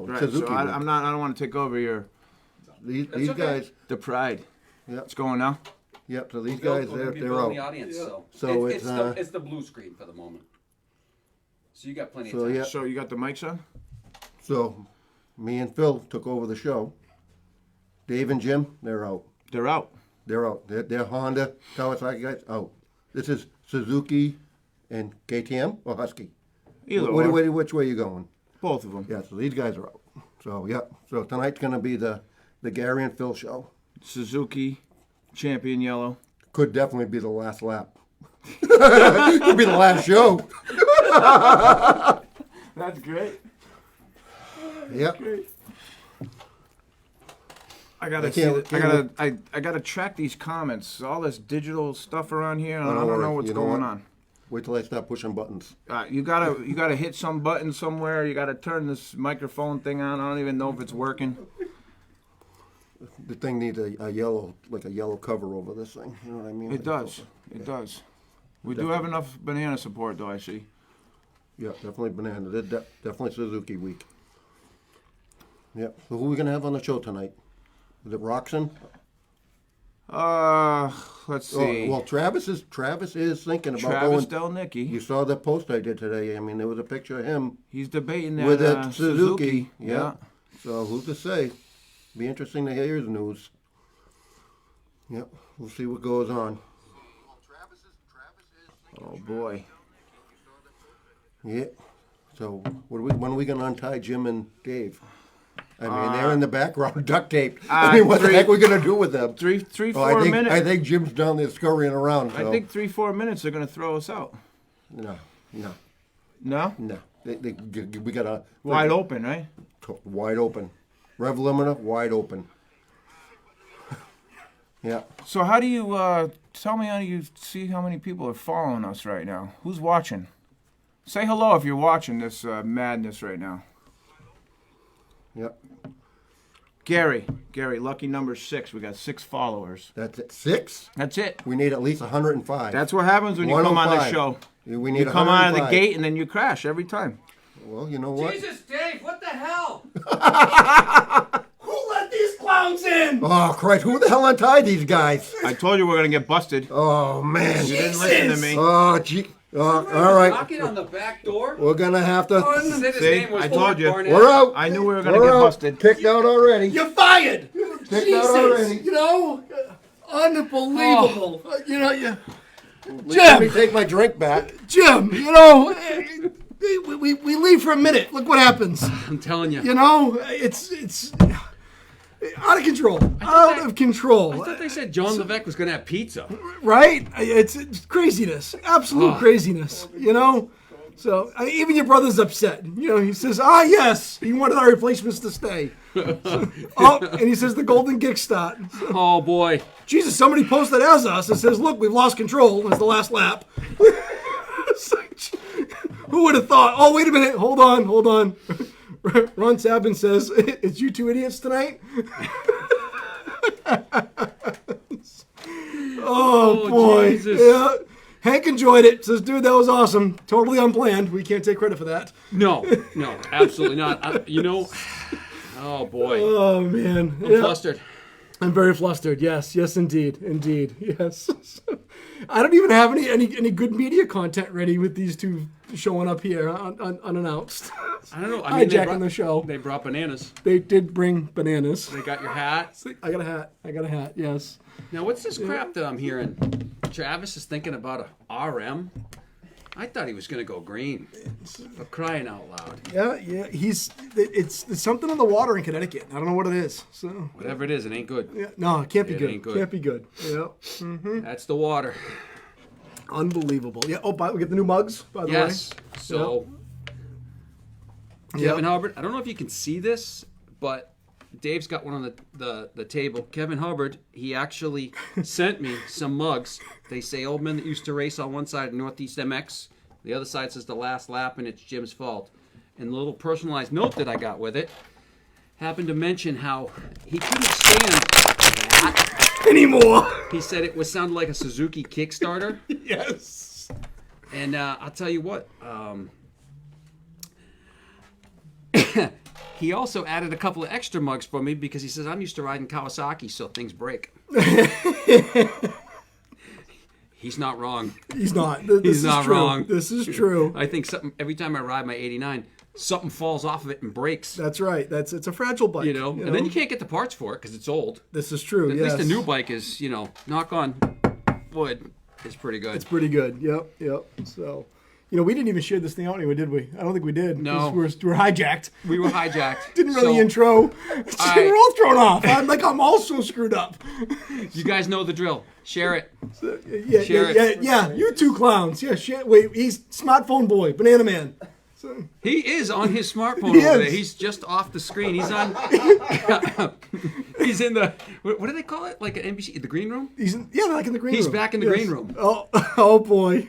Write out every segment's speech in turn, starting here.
show. Right. Suzuki So week. I'm not. I don't want to take over your These okay. guys. the pride. Yep. It's going now. Yep. So these Bill- guys, we're gonna be they're building out. the audience, so So it's the blue screen for the moment. So you got plenty of So time. yeah. So you got the mics on? So me and Phil took over the show. Dave and Jim, they're out. They're out. They're out. They're Honda Kawasaki guys out. This is Suzuki and KTM or Husky. Either or. Which way you going? Both of them. Yeah. So these guys are out. So yeah. So tonight's gonna be the Gary and Phil show. Suzuki, champion yellow. Could definitely be the last lap. Could be the last show. That's great. Yep. I gotta I see. can't- I gotta track these comments. All this digital stuff around here. I don't don't worry. know what's You know going what? on. Wait till I start pushing buttons. You gotta hit some button somewhere. You gotta turn this microphone thing on. I don't even know if it's working. The thing needs a yellow, like a yellow cover over this thing. You know what I mean? It does. It does. We do have enough banana support, though. I see. Yeah, definitely banana. They're definitely Suzuki week. Yep. So who are we gonna have on the show tonight? Is it Roxon? Let's see. Oh, well, Travis is thinking about Travis going. Delnicki. You saw the post I did today. I mean, there was a picture of him He's debating that with a Suzuki. Suzuki. Yeah. So who's to say? Be interesting to hear his news. Yep. We'll see what goes on. Oh boy. Yeah. So when are we gonna untie Jim and Dave? I mean, they're in the background, duct taped. I mean, what the heck are we gonna do with them? Three, Oh, 4 minutes. I think Jim's down there scurrying around. So. I think 3-4 minutes they're gonna throw us out. No. No. We got a Wide open, right? wide open. Rev limiter, wide open. Yeah. So how do you tell me how do you see how many people are following us right now? Who's watching? Say hello if you're watching this madness right now. Yep. Gary, lucky number 6. We got 6 followers. That's it. 6? That's it. We need at least 105. That's what happens when you come on the 105. show. We need You come out of the 105. gate and then you crash every time. Well, you know what? Jesus, Dave, what the hell? Who let these clowns in? Oh, Christ. Who the hell untied these guys? I told you we're gonna get busted. Oh, man. You didn't listen to me. Oh, gee. All right. Knocking on the back door? We're going to have to... Said his See, name was I told you. Barnett. We're out. I knew we were gonna We're get out. busted. Kicked out already. You're fired. Kicked out Jesus, already. you know, unbelievable. You know, Let me Jim, take my drink back. Jim, you know, we leave for a minute. Look what happens. I'm telling you. You know, it's out of control. Out of control. I thought they said John Levesque was going to have pizza. Right? It's craziness. Absolute craziness. You know? So even your brother's upset. You know, he says, yes, he wanted our replacements to stay. And he says the golden kick start. Oh, boy. Jesus, somebody posted as us and says, look, we've lost control. It's the last lap. Who would have thought? Oh, wait a minute. Hold on. Ron Sabin says, it's you two idiots tonight? Oh, boy. Jesus. Yeah. Hank enjoyed it. Says, dude, that was awesome. Totally unplanned. We can't take credit for that. No, absolutely not. Oh, boy. Oh, man. I'm flustered. I'm very flustered. Yes, indeed. Yes. I don't even have any good media content ready with these two showing up here unannounced. I don't know. I mean, Hijacking the show. They brought bananas. They did bring bananas. They got your hat. I got a hat. Yes. Now, what's this crap that I'm hearing? Travis is thinking about a RM. I thought he was going to go green. For crying out loud. Yeah. It's something in the water in Connecticut. I don't know what it is. So. Whatever it is, it ain't good. Yeah. No, it can't be It good. ain't good. Can't be good. Yeah. That's the water. Unbelievable. Yeah. Oh, we get the new mugs, by the way. Yes. So, Yep. Kevin Hubbard, I don't know if you can see this, but Dave's got one on the table. Kevin Hubbard, he actually sent me some mugs. They say old men that used to race on one side of Northeast MX. The other side says the last lap and it's Jim's fault. And the little personalized note that I got with it happened to mention how he couldn't stand that Anymore. He said it sounded like a Suzuki Kickstarter. Yes. And I'll tell you what, he also added a couple of extra mugs for me because he says I'm used to riding Kawasaki, so things break. He's not wrong. He's not. This He's is not true. wrong. This is true. I think something every time I ride my 89, something falls off of it and breaks. That's right. It's a fragile bike. You know, and then you can't get the parts for it because it's old. This is true. At yes. least a new bike is, knock on wood, is pretty good. It's pretty good. Yep. So, we didn't even share this thing out anyway, did we? I don't think we did. No. We're hijacked. We were hijacked. Didn't really intro. We're all thrown off. I'm also screwed up. You guys know the drill. Share it. Yeah. You two clowns. Yeah. Wait. He's smartphone boy, banana man. So, He is on his smartphone He over is. there. He's just off the screen. He's on. He's in the. What do they call it? Like an NBC, the green room. like in the green room. He's back in the green room. Oh boy.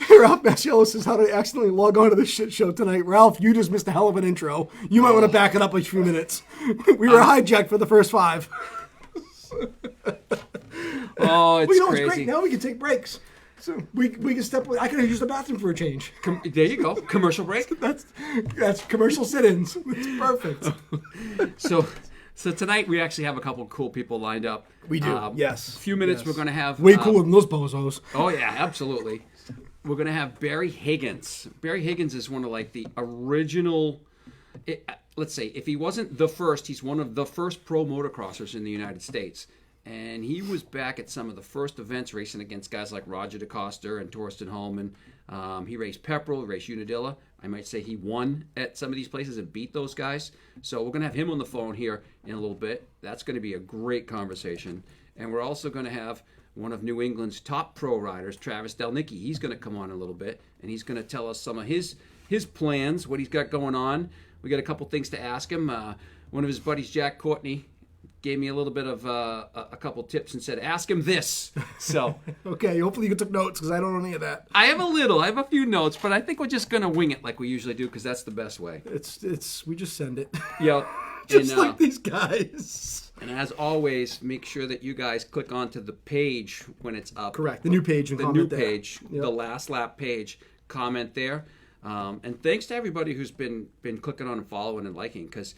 Ralph Masciello says, how did I accidentally log on to this shit show tonight? Ralph, you just missed a hell of an intro. You might want to back it up a few minutes. We were hijacked for the first 5. Oh, it's It's crazy. great. Now we can take breaks. So we can step away. I could use the bathroom for a change. There you go. Commercial break. That's commercial sit-ins. It's perfect. So tonight we actually have a couple of cool people lined up. We do. Yes. A few minutes Yes. we're going to have. Way cooler than those bozos. Oh yeah, absolutely. We're going to have Barry Higgins. Barry Higgins is one of like the original. Let's say if he wasn't the first, he's one of the first pro motocrossers in the United States. And he was back at some of the first events racing against guys like Roger DeCoster and Torsten Holman. He raced Pepperell, he raced Unadilla. I might say he won at some of these places and beat those guys. So we're going to have him on the phone here in a little bit. That's going to be a great conversation. And we're also going to have one of New England's top pro riders, Travis Delnicki. He's going to come on a little bit, and he's going to tell us some of his plans, what he's got going on. We got a couple things to ask him. One of his buddies, Jack Courtney, gave me a little bit of a couple tips and said, ask him this. So Okay, hopefully you took notes because I don't know any of that. I have a few notes, but I think we're just going to wing it like we usually do because that's the best way. We just send it. Yeah. Just like these guys. And as always, make sure that you guys click onto the page when it's up. Correct. The new page and The comment new there. page, Yep. the Last Lap page. Comment there. And thanks to everybody who's been clicking on and following and liking. Because,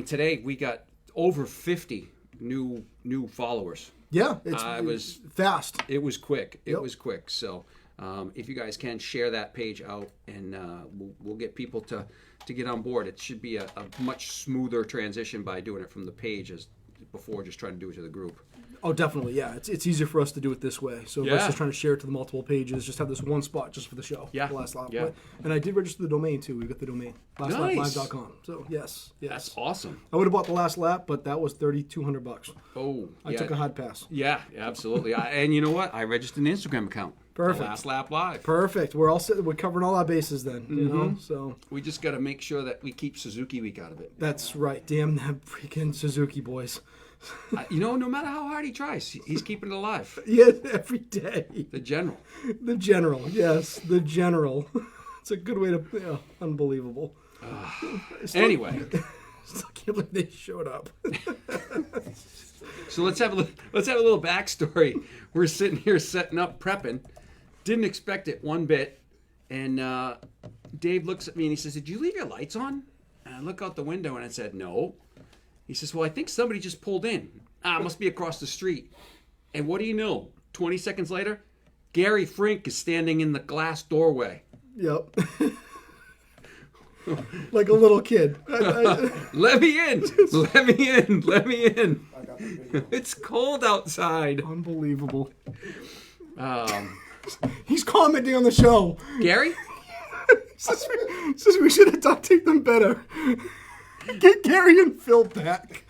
today we got over 50 new followers. Yeah, it's was fast. It was quick. It Yep. was quick. So if you guys can share that page out, and we'll get people to get on board. It should be a much smoother transition by doing it from the page as before just trying to do it to the group. Oh, definitely. Yeah, it's easier for us to do it this way. So Yeah. let's just trying to share it to the multiple pages. Just have this one spot just for the show. Yeah. The Last Lap. Yeah. And I did register the domain too. We got the domain. LastLapLive.com. So yes. That's awesome. I would have bought the Last Lap, but that was $3,200. Oh, I took a hard pass. Yeah, absolutely. And you know what? I registered an Instagram account. Perfect. The Last Lap Live. Perfect. We're all set. We're covering all our bases then. You know. So We just got to make sure that we keep Suzuki Week out of it. that's right. Damn them freaking Suzuki boys. No matter how hard he tries, he's keeping it alive. Yeah, every day. The general. The general. Yes, the general. It's a good way to. Unbelievable. Anyway, Still can't believe they showed up. so let's have a little backstory. We're sitting here setting up, prepping. Didn't expect it one bit, and Dave looks at me and he says, "Did you leave your lights on?" And I look out the window and I said, "No." He says, "Well, I think somebody just pulled in. It must be across the street." And what do you know? 20 seconds later, Gary Frink is standing in the glass doorway. Yep. Like a little kid. Let me in! Let me in! Let me in! It's cold outside. Unbelievable. He's commenting on the show. Gary? Says we should have duct taped them better. Get Gary and Phil back.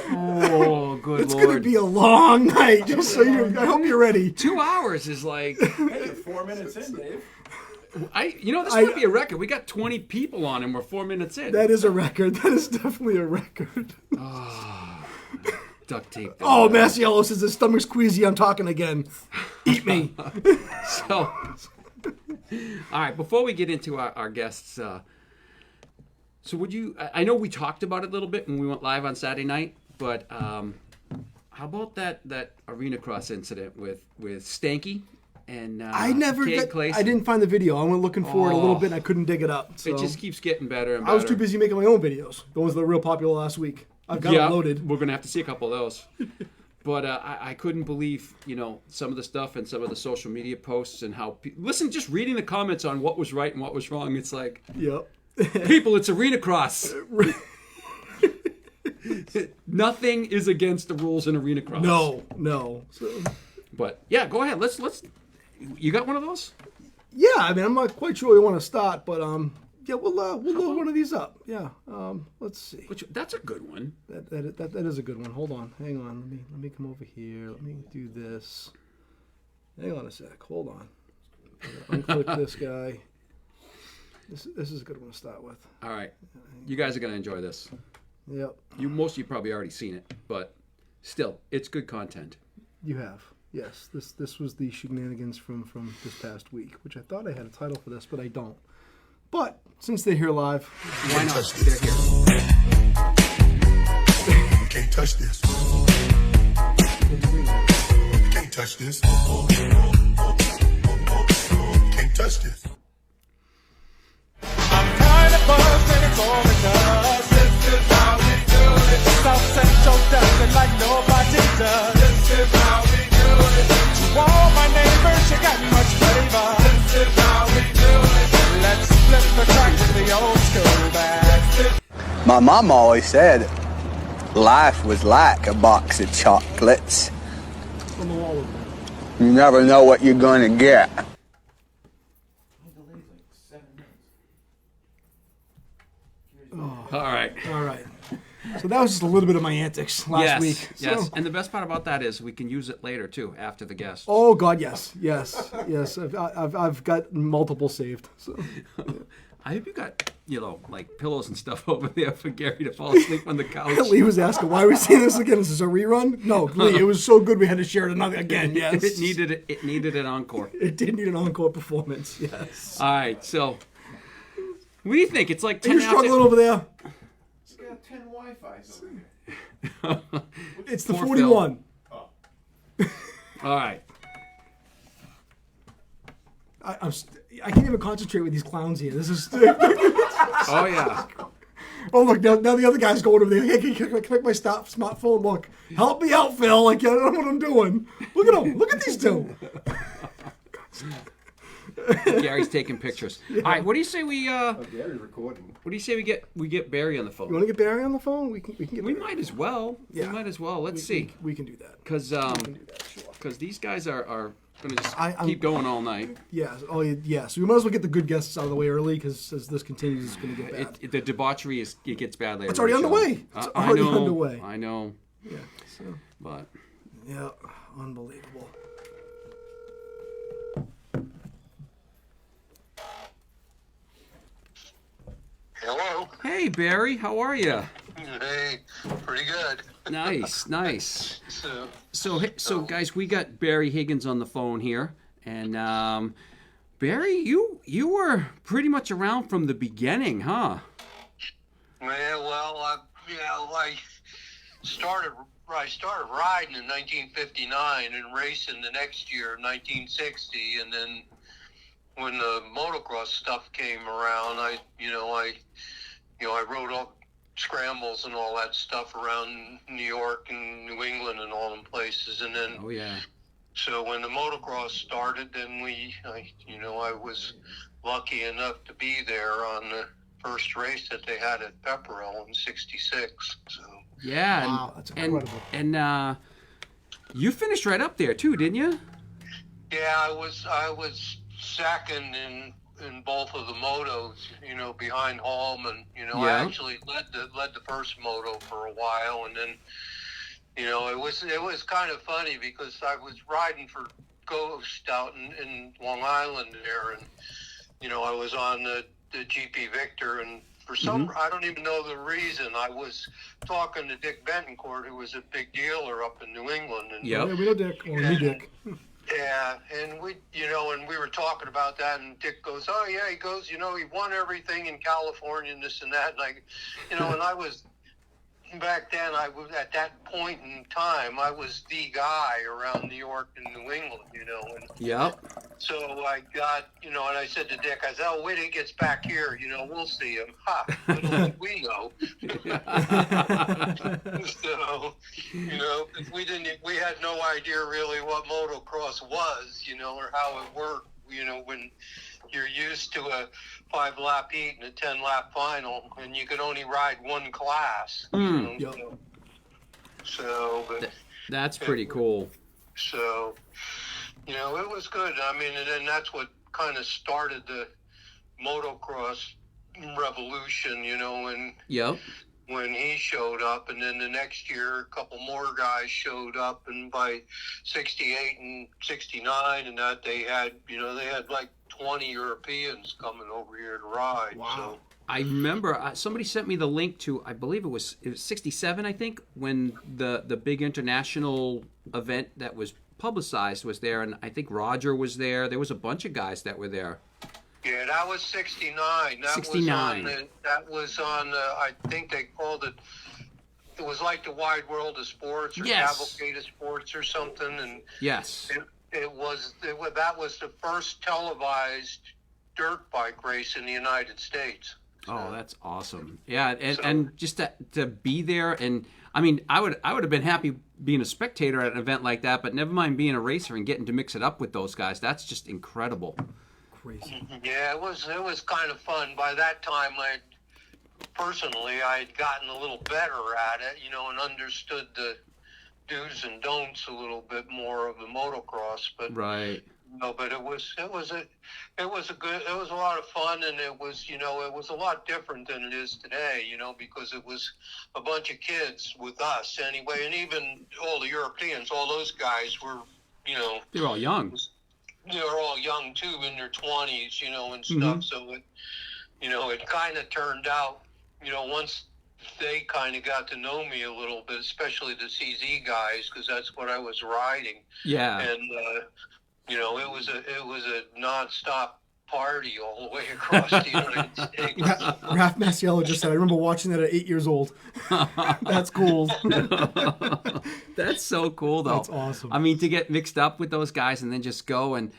Oh, good It's Lord. gonna be a long night. Just so I hope you're ready. 2 hours is like... You're 4 minutes in, Dave. this might be a record. We got 20 people on and we're 4 minutes in. That is a record. That is definitely a record. Duct tape. Oh, Masiello says his stomach's queasy. I'm talking again. Eat me. So, all right, before we get into our guests, so would you, I know we talked about it a little bit when we went live on Saturday night, but how about that arena cross incident with Stanky and I never Cade got, Clason. I didn't find the video. I went looking for it a little Oh. bit and I couldn't dig it up. So It just keeps getting better and better. I was too busy making my own videos. The ones that were real popular last week. I've got it loaded. We're gonna have to see a couple of those. But I couldn't believe, some of the stuff and some of the social media posts and how listen, just reading the comments on what was right and what was wrong. It's like, Yep. people, it's arena cross. Nothing is against the rules in arena cross. No. So, But yeah, go ahead. Let's. You got one of those? yeah, I mean, I'm not quite sure where we want to start, but yeah, we'll load one of these up. Yeah. Let's see. That's a good one. That is a good one. Hold on. Hang on. Let me come over here. Let me do this. Hang on a sec. Hold on. I'm gonna unclick this guy. This is a good one to start with. All right, you guys are gonna enjoy this. Yep. Most of you probably already seen it, but still, it's good content. You have. Yes. This was the shenanigans from this past week, which I thought I had a title for this, but I don't. But since they're here live, Why not? They're here. You can't touch this. You can't touch this. You can't touch this. I'm tired of buzzing, it's all it does. This is how we do it. South Central does it like nobody does. This is how we do it. To all my neighbors, you got much flavor. This is how we do it. Let's flip the track with the old school band. My mom always said life was like a box of chocolates. from the wall of them. You never know what you're going to get. All right. All right. So that was just a little bit of my antics last week. Yes. So- And the best part about that is we can use it later too, after the guest. Oh God, yes. I've got multiple saved. So. I hope you got, like pillows and stuff over there for Gary to fall asleep on the couch. Lee was asking, why are we seeing this again? Is this a rerun? No, Lee, it was so good we had to share it another again. Yes, It needed an encore. It did need an encore performance. Yes. All right, so what do you think? It's like Are 10 you struggling after. over there? It's got 10 Wi-Fi's over here. It's the Poor 41. All right. I can't even concentrate with these clowns here. This is. Oh yeah. Oh look, now the other guy's going over there. Hey, can I connect my smartphone? Look, help me out, Phil. Like I don't know what I'm doing. Look at them. Look at these two. Gary's taking pictures. All right, what do you say we Gary's recording. what do you say we get Barry on the You phone? want to get Barry on the phone? We can get. We Barry. might as well. Yeah. We might as well. Let's see. We can do that. Cuz We can do that. Sure. these guys are going to just I'm- keep going all night. Yes. Oh, yes. We might as well get the good guests out of the way early because as this continues, it's going to get bad. The debauchery it gets bad later. It's already in the show. underway. It's I already know, underway. I know, Yeah. So. but Yeah. Unbelievable. Hello. hey Barry, how are you? Hey, pretty good. Nice. So, So guys, we got Barry Higgins on the phone here, and Barry, you were pretty much around from the beginning, huh? I started riding in 1959 and racing the next year, 1960, and then when the motocross stuff came around, I rode up scrambles and all that stuff around New York and New England and all them places, and then Oh yeah. so when the motocross started, then I was lucky enough to be there on the first race that they had at Pepperell in '66. So Yeah. Wow, that's incredible. And you finished right up there too, didn't you? yeah, I was second in both of the motos, behind Hallman. I Yeah. actually led the first moto for a while, and then it was kind of funny because I was riding for Ghost out in Long Island there, and I was on the GP Victor, and for some I don't even know the reason, I was talking to Dick Bentoncourt, who was a big dealer up in New England, and Yep. Yeah, we know Dick. Or me, Dick. yeah, and we were talking about that, and Dick goes, "Oh yeah," he goes, "he won everything in California and this and that," and and I was, back then, I was at that point in time, I was the guy around New York and New England, you know. And Yep. so I got, you know, and I said to Dick, I said, "Oh, when he gets back here, you know, we'll see him." Ha! Little did we know. So, you know, we had no idea really what motocross was, you know, or how it worked. You know, when you're used to a 5-lap heat and a 10-lap final, and you could only ride one class. You know, Yep. so but, That's pretty cool. so, you know, it was good. I mean, and then that's what kind of started the motocross revolution, you know, and Yep. when he showed up, and then the next year a couple more guys showed up, and by 68 and 69 and that they had like 20 Europeans coming over here to ride. Wow. So I remember somebody sent me the link to, I believe it was 67, I think, when the big international event that was publicized was there, and I think Roger was there. There was a bunch of guys that were there. yeah, that was 69. That 69. was on I think they called it was like the Wide World of Sports or Yes. Cavalcade of Sports or something, and Yes. that was the first televised dirt bike race in the United States. Oh, that's awesome. Yeah, and just to be there, and I mean, I would have been happy being a spectator at an event like that, but never mind being a racer and getting to mix it up with those guys. That's just incredible. Crazy. Yeah, it was kind of fun. By that time, I had gotten a little better at it, you know, and understood the do's and don'ts a little bit more of the motocross. But Right. no, but it was a lot of fun, and it was a lot different than it is today, you know, because it was a bunch of kids with us anyway, and even all the Europeans, all those guys were, you know, They're all young. they were all young too, in their 20s, you know, and stuff. So it, you know, it kind of turned out, you know, once they kind of got to know me a little bit, especially the CZ guys, because that's what I was riding. Yeah. And you know, it was a nonstop party all the way across the United States. Raph Masiello just said, I remember watching that at 8 years old. That's cool. That's so cool, though. That's awesome. I mean, to get mixed up with those guys and then just go, and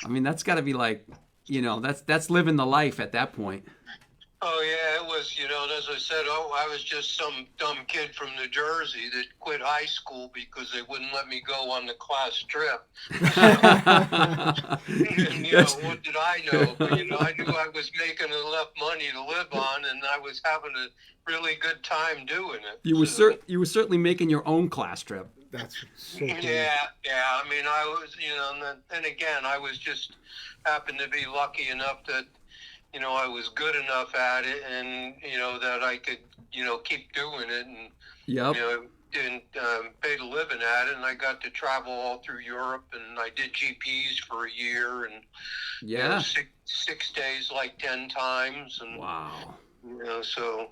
I mean, that's got to be like, you know, that's living the life at that point. Oh yeah, it was, you know, and as I said, I was just some dumb kid from New Jersey that quit high school because they wouldn't let me go on the class trip. And, you know, what did I know? But, you know, I knew I was making enough money to live on, and I was having a really good time doing it. You were So, you were certainly making your own class trip. That's so cool. yeah. I mean, I was, you know, and again, I was just happened to be lucky enough that, you know, I was good enough at it, and, you know, that I could, you know, keep doing it, and, Yep. you know, and paid a living at it, and I got to travel all through Europe, and I did GPs for a year, and, you know, Yeah. six days, like 10 times, and, Wow. you know, so,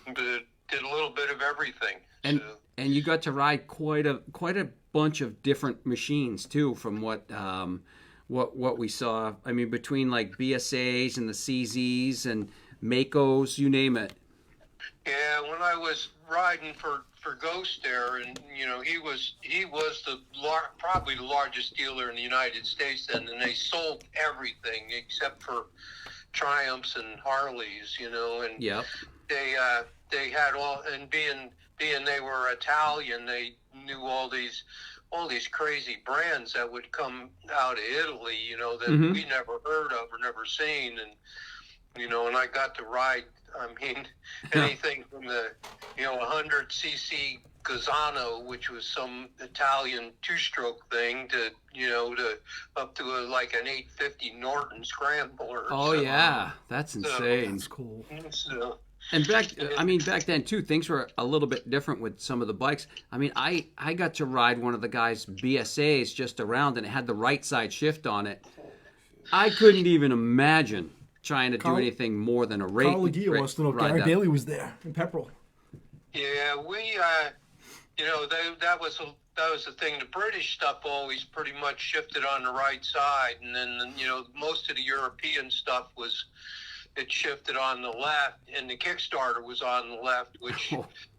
but did a little bit of everything. And So, and you got to ride quite a bunch of different machines too, from what we saw. I mean, between like BSAs and the CZs and Makos, you name it. yeah, when I was riding for Ghost there, and, you know, he was probably the largest dealer in the United States then, and they sold everything except for Triumphs and Harleys, you know, and Yep. they had all, and being they were Italian, they knew all these crazy brands that would come out of Italy, you know, that Mhm. we never heard of or never seen, and, you know, and I got to ride, I mean, anything from the, you know, 100cc Gazzano, which was some Italian two-stroke thing, to, you know, to up to like an 850 Norton Scrambler. Oh So, yeah, that's insane. That's cool. So, And back then too, things were a little bit different with some of the bikes. I mean, I got to ride one of the guys' BSAs just around, and it had the right side shift on it. I couldn't even imagine trying to do Carl- anything more than a race. Carl Leguia wants to know if Gary Daly was there in Pepperell. yeah, we, you know, that was the thing. The British stuff always pretty much shifted on the right side, and then, you know, most of the European stuff it shifted on the left, and the Kickstarter was on the left, which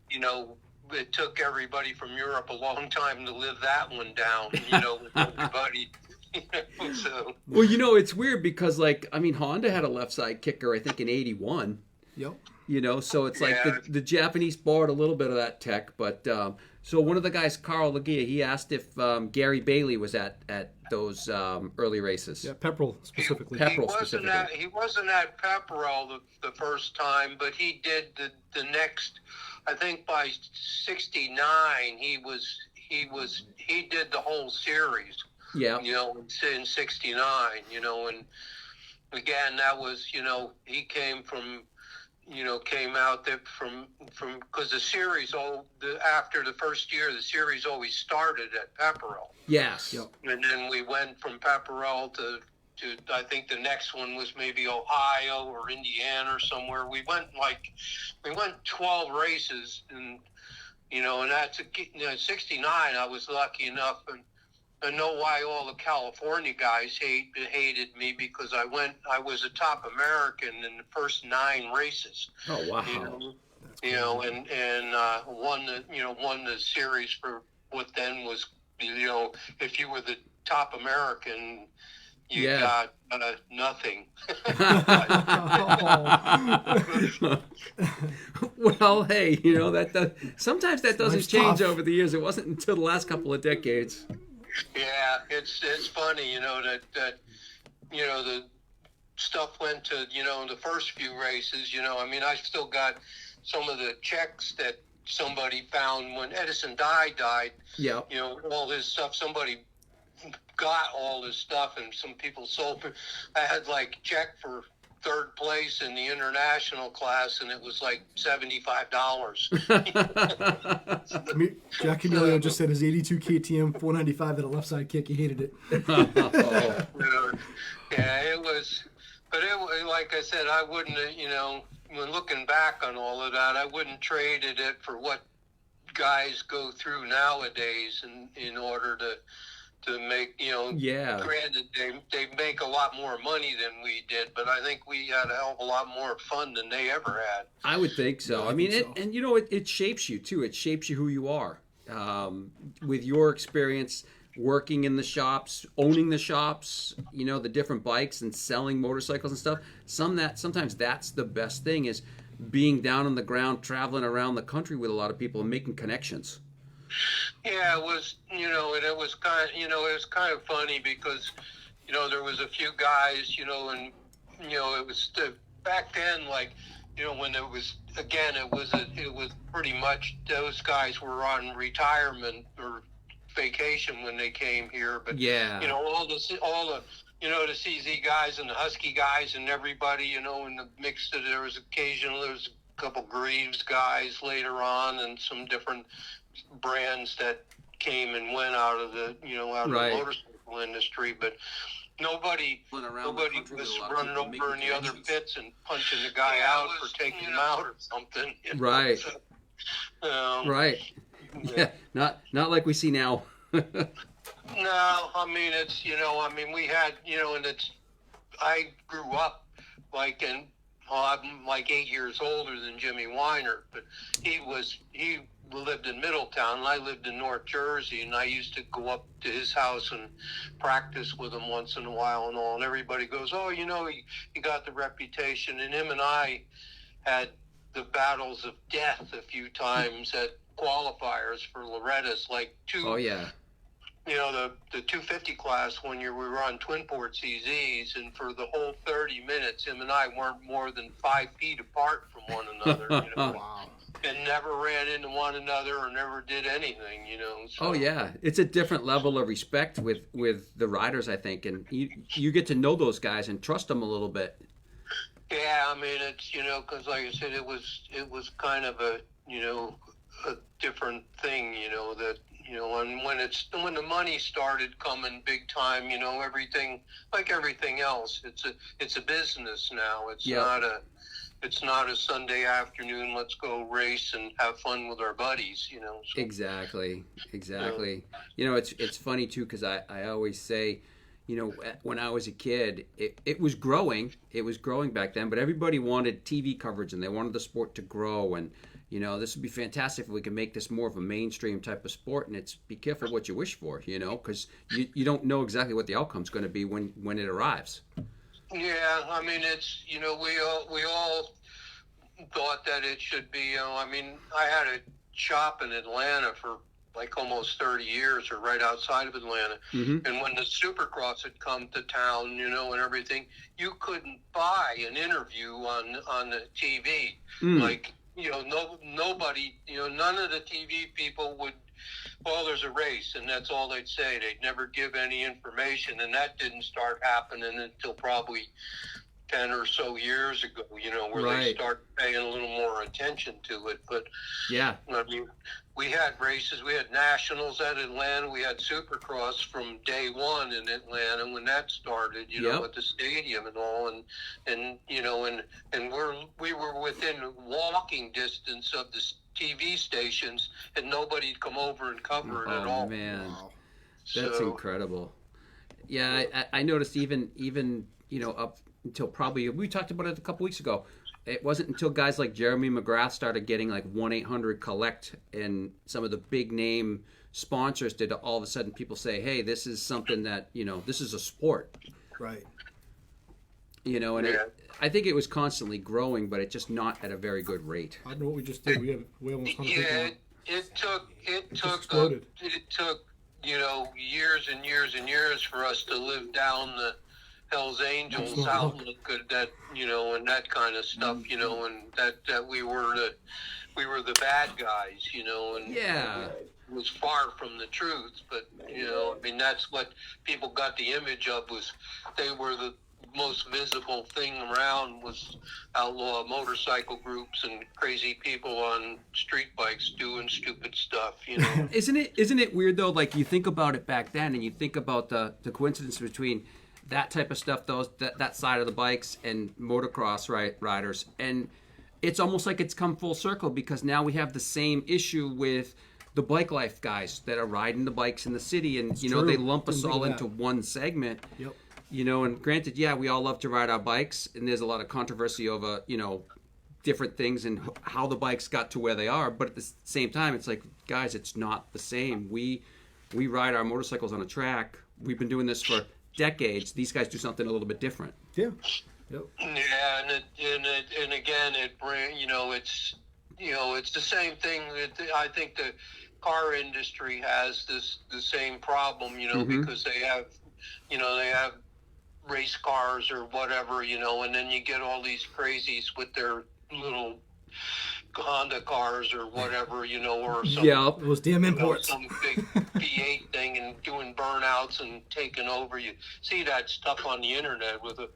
you know, it took everybody from Europe a long time to live that one down, you know, with everybody. You know, so Well, you know, it's weird because, like, I mean, Honda had a left side kicker, I think, in '81. Yep. You know, so it's like Yeah. the Japanese borrowed a little bit of that tech. But so one of the guys, Carl Lagia, he asked if Gary Bailey was at those early races. Yeah, Pepperell specifically. Pepperell specifically. he wasn't at Pepperell the first time, but he did the next. I think by '69 he did the whole series. Yeah. You know, in '69. You know, and again that was, you know, he came out there from because the series after the first year the series always started at Pepperell. Yes. Yep. And then we went from Pepperell to I think the next one was maybe Ohio or Indiana or somewhere. We went 12 races, and you know, and that's '69. I was lucky enough, and I know why all the California guys hated me, because I was a top American in the first 9 races. Oh wow. You know, and won the series for what then was, you know, if you were the top American, you got nothing. Well, hey, you know sometimes that doesn't Life's change tough. over the years. It wasn't until the last couple of decades. Yeah, it's funny, you know, that you know, the stuff went to, you know, the first few races, you know, I mean, I still got some of the checks that somebody found when Edison died. Yeah. You know, all his stuff, somebody got all this stuff, and some people sold it. I had like check for 3rd place in the international class, and it was like $75. Jack Emilio just said his 82 KTM 495 had a left side kick. He hated it. Yeah, it was, but like I said, I wouldn't, you know, when looking back on all of that, I wouldn't traded it for what guys go through nowadays in order to make, you know, Yeah. Granted, they make a lot more money than we did, but I think we had a hell of a lot more fun than they ever had. I would think so. I mean, and you know, it shapes you too. It shapes you who you are. With your experience working in the shops, owning the shops, you know, the different bikes and selling motorcycles and stuff. Sometimes that's the best thing, is being down on the ground, traveling around the country with a lot of people and making connections. Yeah, it was, you know, and it was kind of funny because, you know, there was a few guys, you know, and, you know, it was back then, like, you know, when it was pretty much those guys were on retirement or vacation when they came here. But, Yeah. you know, all the, you know, the CZ guys and the Husky guys and everybody, you know, in the mix, there was a couple Greaves guys later on, and some different brands that came and went out of the, you know, out of Right. the motorcycle industry, but nobody was running over in the other pits and punching the guy out for taking him out or something. You know? Right. So, Right. Yeah. Not like we see now. No, I mean, it's, you know, I mean, we had, you know, and I grew up like I'm like 8 years older than Jimmy Weiner, but he lived in Middletown and I lived in North Jersey, and I used to go up to his house and practice with him once in a while and all, and everybody goes, oh, you know, he got the reputation, and him and I had the battles of death a few times at qualifiers for Loretta's, like Oh yeah. you know, the 250 class one year we were on twin port CZs, and for the whole 30 minutes, him and I weren't more than 5 feet apart from one another, you know, Wow. and never ran into one another or never did anything, you know. So, Oh yeah, it's a different level of respect with the riders, I think, and you get to know those guys and trust them a little bit. yeah, I mean, it's, you know, because like I said, it was kind of a, you know, a different thing, you know, that, you know, and when the money started coming big time, you know, everything, like everything else, it's a business now. It's not a Sunday afternoon, let's go race and have fun with our buddies, you know. So, Exactly. You know, it's funny too, because I always say, when I was a kid, it was growing. It was growing back then, but everybody wanted TV coverage and they wanted the sport to grow. And, this would be fantastic if we could make this more of a mainstream type of sport. And it's be careful what you wish for, because you don't know exactly what the outcome's going to be when it arrives. Yeah, I mean, it's, we all thought that it should be, I had a shop in Atlanta for like almost 30 years, or right outside of Atlanta. Mm-hmm. And when the Supercross had come to town, and everything, you couldn't buy an interview on the TV. Like, nobody, none of the TV people would, well, there's a race, and that's all they'd say. They'd never give any information, and that didn't start happening until probably 10 or so years ago, where they start paying a little more attention to it. But yeah, I mean, we had races, we had nationals at Atlanta, we had Supercross from day one in Atlanta when that started, at the stadium and all, and we were within walking distance of the TV stations, and nobody'd come over and cover it at all. Oh man, that's incredible. Yeah, I noticed even up until probably, we talked about it a couple weeks ago, it wasn't until guys like Jeremy McGrath started getting like 1-800-COLLECT and some of the big name sponsors did all of a sudden people say, hey, this is something that, this is a sport. Right. I think it was constantly growing, but it just not at a very good rate. I know what we just did. We almost 100 Yeah, it took years and years and years for us to live down the Hell's Angels outlook, that and that kind of stuff, and that we were the bad guys, and it was far from the truth. But that's what people got the image of, was they were the most visible thing around, was outlaw motorcycle groups and crazy people on street bikes doing stupid stuff, Isn't it weird though? Like, you think about it back then, and you think about the coincidence between that type of stuff, that side of the bikes, and motocross riders, and it's almost like it's come full circle, because now we have the same issue with the bike life guys that are riding the bikes in the city, and they lump us all into one segment. Yep. And granted, we all love to ride our bikes, and there's a lot of controversy over different things and how the bikes got to where they are, but at the same time, it's like, guys, it's not the same. We ride our motorcycles on a track. We've been doing this for decades. These guys do something a little bit different. Yeah. Yep. Yeah, and again, it's the same thing that I think the car industry has the same problem, because they have race cars or whatever, and then you get all these crazies with their little Honda cars or whatever, or some, those damn imports. Some big V8 thing, and doing burnouts and taking over. You see that stuff on the internet with a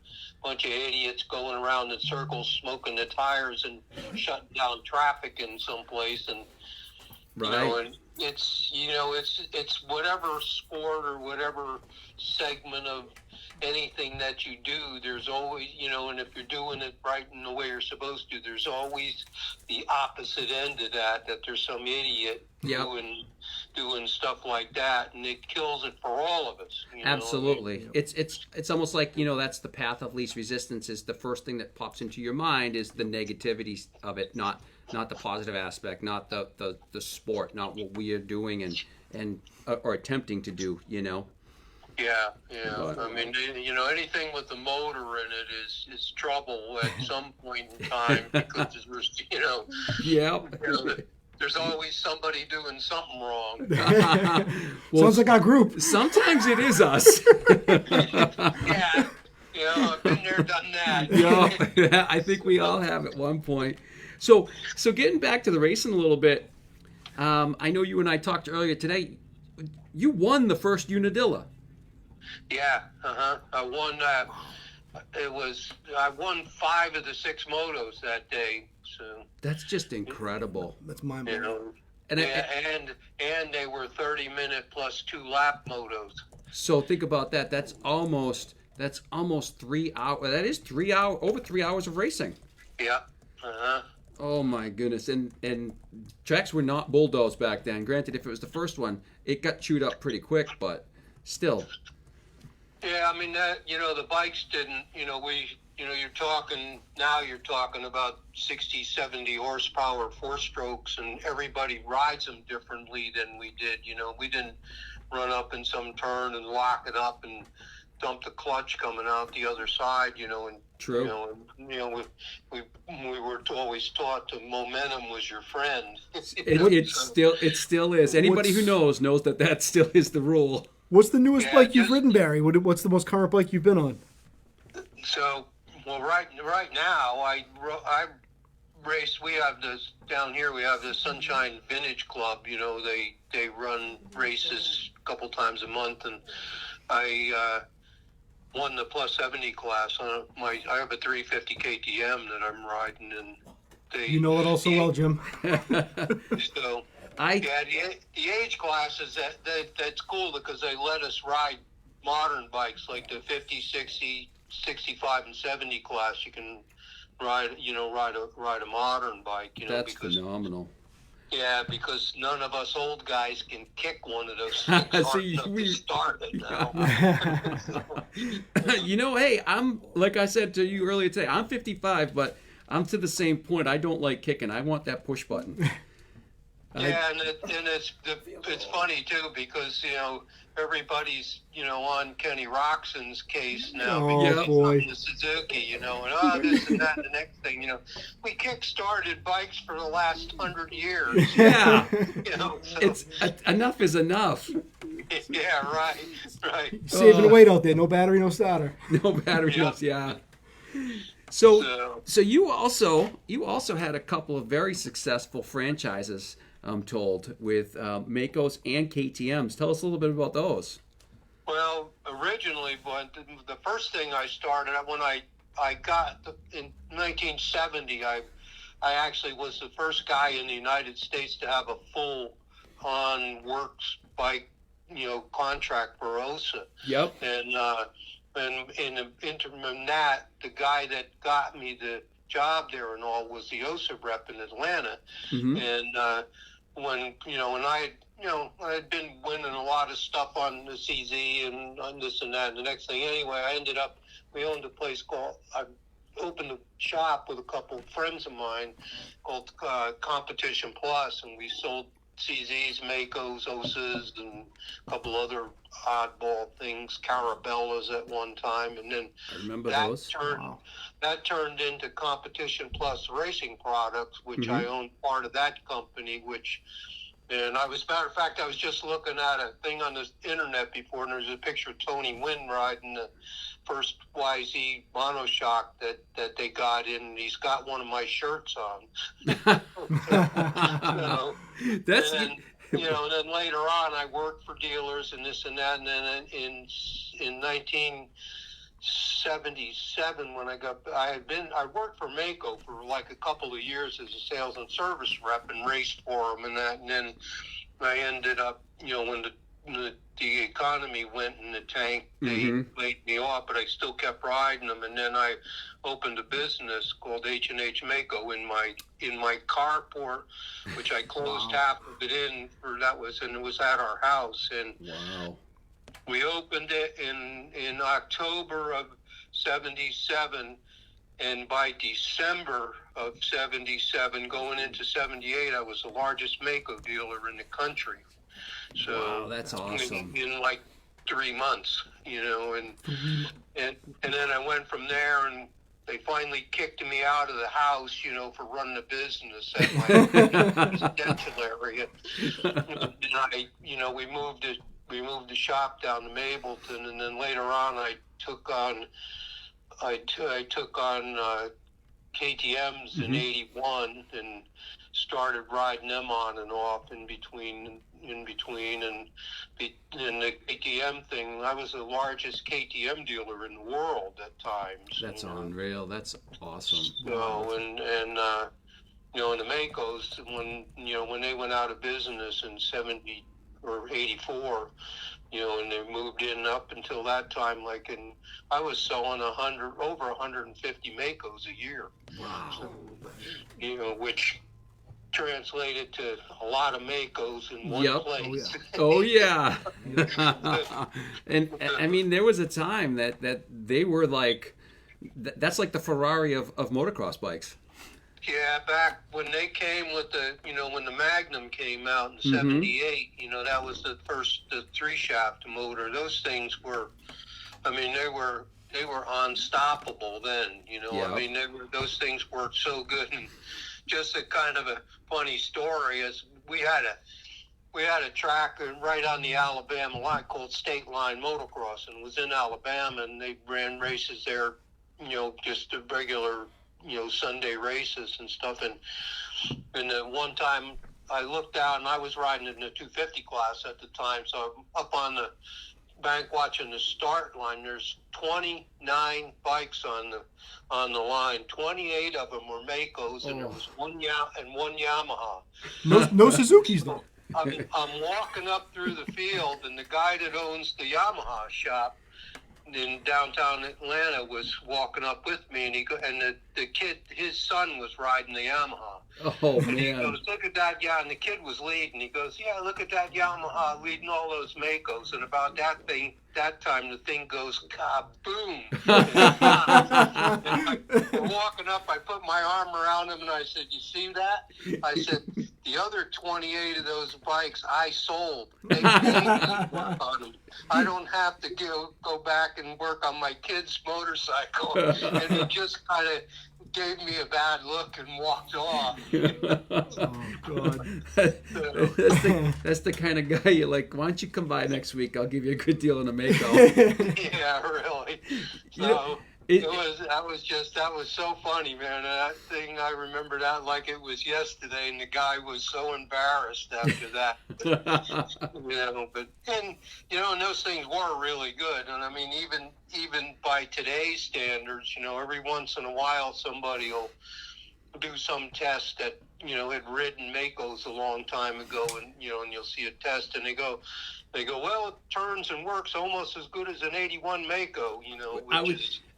bunch of idiots going around in circles, smoking the tires and shutting down traffic in some place, and and it's whatever sport or whatever segment of anything that you do, there's always, and if you're doing it right in the way you're supposed to, there's always the opposite end of that there's some idiot doing stuff like that, and it kills it for all of us. Absolutely. It's almost like, that's the path of least resistance. Is the first thing that pops into your mind is the negativity of it, not the positive aspect, not the sport, not what we are doing and or attempting to do, Yeah. I mean, anything with the motor in it is trouble at some point in time, because there's always somebody doing something wrong. Sounds like our group. Sometimes it is us. Yeah. I've been there, done that. I think we all have at one point. So getting back to the racing a little bit, I know you and I talked earlier today. You won the first Unadilla. Yeah, I won. I won 5 of the 6 motos that day. So that's just incredible. That's my moto. And they were 30-minute plus 2 lap motos. So think about that. That's almost 3 hours. That is 3 hours, over 3 hours of racing. Yeah. Oh my goodness. And tracks were not bulldozed back then. Granted, if it was the first one, it got chewed up pretty quick, but still. Yeah, I mean that. The bikes didn't. You're talking now. You're talking about 60, 70 horsepower, 4-strokes, and everybody rides them differently than we did. We didn't run up in some turn and lock it up and dump the clutch coming out the other side. And True. we were always taught that momentum was your friend. It still is. Anybody who knows that still is the rule. What's the newest bike you've ridden, Barry? What's the most current bike you've been on? So, right now, I race. We have this down here. We have the Sunshine Vintage Club. They run races a couple times a month, and I won the plus 70 class. I have a 350 KTM that I'm riding, and you know it all so well, Jim. So. The age classes, that's cool because they let us ride modern bikes like the 50, 60, 65, and 70 class. You can ride a modern bike. That's phenomenal. Yeah, because none of us old guys can kick one of those things to start it now. Hey, I'm like I said to you earlier today. I'm 55, but I'm to the same point. I don't like kicking. I want that push button. Yeah, and it's funny too because everybody's on Kenny Roxon's case now. Oh boy, the Suzuki, and this and that. And the next thing, we kick-started bikes for the last 100 years. Yeah, so. It's enough is enough. Yeah, right. Saving weight out there. No battery, no starter. No battery, yeah. So you also had a couple of very successful franchises. I'm told, with Makos and KTMs. Tell us a little bit about those. Well, originally, the first thing I started when I got in 1970, I actually was the first guy in the United States to have a full-on works bike, contract for OSA. Yep. And in the interim of that, the guy that got me the job there and all was the OSA rep in Atlanta. Mm-hmm. And when I had been winning a lot of stuff on the CZ and on this and that, and the next thing anyway, we owned a place I opened a shop with a couple of friends of mine called Competition Plus, and we sold CZs, Makos, OSAs, and a couple other oddball things, Carabellas at one time, and then I remember those. That turned into Competition Plus Racing Products, which I owned part of that company, and matter of fact, I was just looking at a thing on the internet before, and there's a picture of Tony Wynn riding the first YZ monoshock that they got in, and he's got one of my shirts on. That's... And then later on, I worked for dealers and this and that, and then in 1977 when I worked for Mako for like a couple of years as a sales and service rep and raced for them and that, and then I ended up when the economy went in the tank, they laid me off, but I still kept riding them, and then I opened a business called H&H Mako in my carport, which I closed half of it and it was at our house, and we opened it in October of 77, and by December of 77, going into 78, I was the largest Mako dealer in the country. So wow, that's awesome. In like 3 months, and then I went from there, and they finally kicked me out of the house, for running a business at my residential area. And we moved the shop down to Mableton, and then later on I took on KTMs in '81 and started riding them on and off in between, and the KTM thing, I was the largest KTM dealer in the world at times. That's unreal. That's awesome. So and the Makos, when they went out of business in 70 or 84, and they moved in up until that time, I was selling over 150 Makos a year. Wow. So, which translated to a lot of Makos in one Yep. place. Oh yeah. And I mean, there was a time that they were like, that's like the Ferrari of motocross bikes. Yeah, back when they came with the, when the Magnum came out in '78, that was the 3-shaft motor. Those things were, I mean, they were unstoppable then. Yeah. I mean, those things worked so good. And just a kind of a funny story is we had a track right on the Alabama line called State Line Motocross, and it was in Alabama, and they ran races there, just a regular, Sunday races and stuff. And one time I looked out, and I was riding in the 250 class at the time, so I'm up on the bank watching the start line. There's 29 bikes on the line. 28 of them were Makos, and there was one Yamaha. No Suzuki's though. I'm walking up through the field, and the guy that owns the Yamaha shop in downtown Atlanta was walking up with me, and the kid, his son was riding the Yamaha. Oh And he man. goes, look at that, and the kid was leading. He goes, yeah, look at that Yamaha leading all those Makos. And about that time, the thing goes kaboom. And walking up, I put my arm around him, and I said, you see that? I said, the other 28 of those bikes I sold. They paid me to work on them. I don't have to go back and work on my kid's motorcycle. And he just kind of gave me a bad look and walked off. Oh God. That's the kind of guy you're like, why don't you come by next week? I'll give you a good deal on a Mako. Yeah, really. So that was so funny, man. That thing, I remember that like it was yesterday, and the guy was so embarrassed after that. And those things were really good. And I mean, even by today's standards, every once in a while somebody will do some test that had ridden Makos a long time ago, and you'll see a test, and they go, well, it turns and works almost as good as an '81 Mako,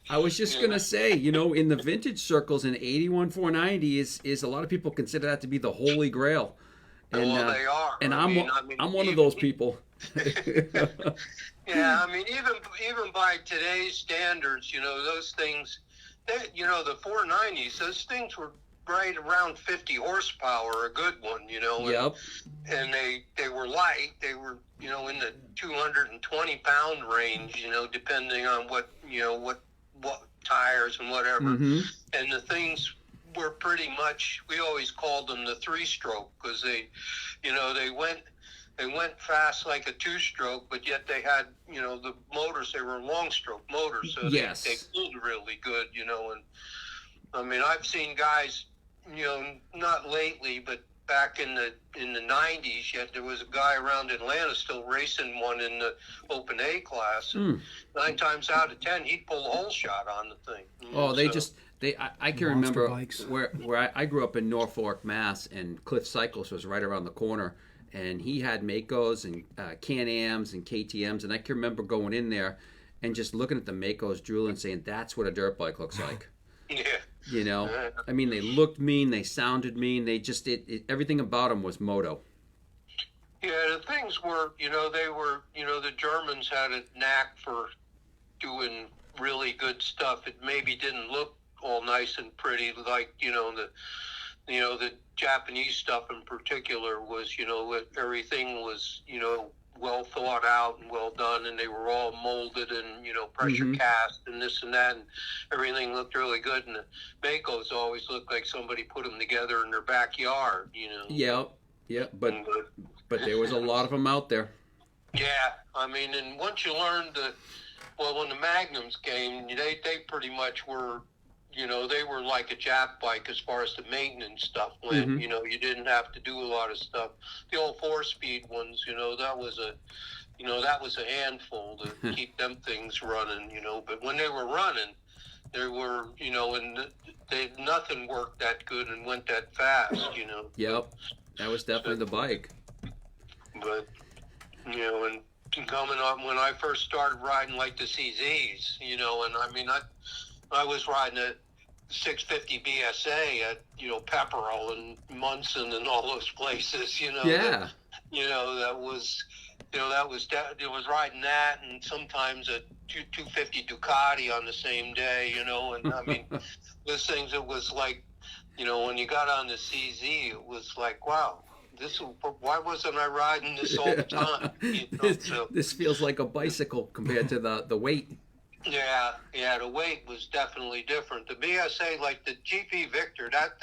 I was just gonna say, in the vintage circles, an '81 490 is a lot of people consider that to be the holy grail. And, well, they are. And I'm one of those people. Yeah, I mean, even by today's standards, those things, the 490s, those things were right around 50 horsepower, a good one, Yep. And they were light. They were, in the 220 pound range, depending on what tires and whatever. Mm-hmm. And the things were pretty much, we always called them the 3-stroke, because they went fast like a 2-stroke, but yet they had, the motors, they were long-stroke motors, so Yes. they pulled really good, and I mean, I've seen guys, not lately, but back in the 90s, yet there was a guy around Atlanta still racing one in the Open A class. And 9 times out of 10, he'd pull a whole shot on the thing. Oh, I can remember bikes. where I grew up in Norfolk, Mass, and Cliff Cycles was right around the corner, and he had Makos and Can-Ams and KTMs, and I can remember going in there and just looking at the Makos, drooling, saying, that's what a dirt bike looks like. Yeah. I mean, they looked mean, they sounded mean, they just, everything about them was moto. Yeah, the things were, they were, the Germans had a knack for doing really good stuff. It maybe didn't look all nice and pretty like, the Japanese stuff in particular was, everything was, well thought out and well done, and they were all molded and, pressure cast and this and that, and everything looked really good. And the Makos always looked like somebody put them together in their backyard, Yeah, but there was a lot of them out there. Yeah, I mean, and once you learned when the Magnums came, they pretty much were, they were like a Jap bike as far as the maintenance stuff went. You didn't have to do a lot of stuff. The old 4-speed ones, that was a handful to keep them things running. But when they were running, they were, and nothing worked that good and went that fast. Yep, that was definitely the bike. But and coming up when I first started riding like the CZs, and I mean I was riding 650 BSA at, Pepperell and Munson and all those places, Yeah. That was, it was riding that, and sometimes a 250 Ducati on the same day, and I mean, those things, it was like, when you got on the CZ, it was like, wow, why wasn't I riding this all the time? This feels like a bicycle compared to the weight. Yeah, the weight was definitely different. The BSA, like the GP Victor, that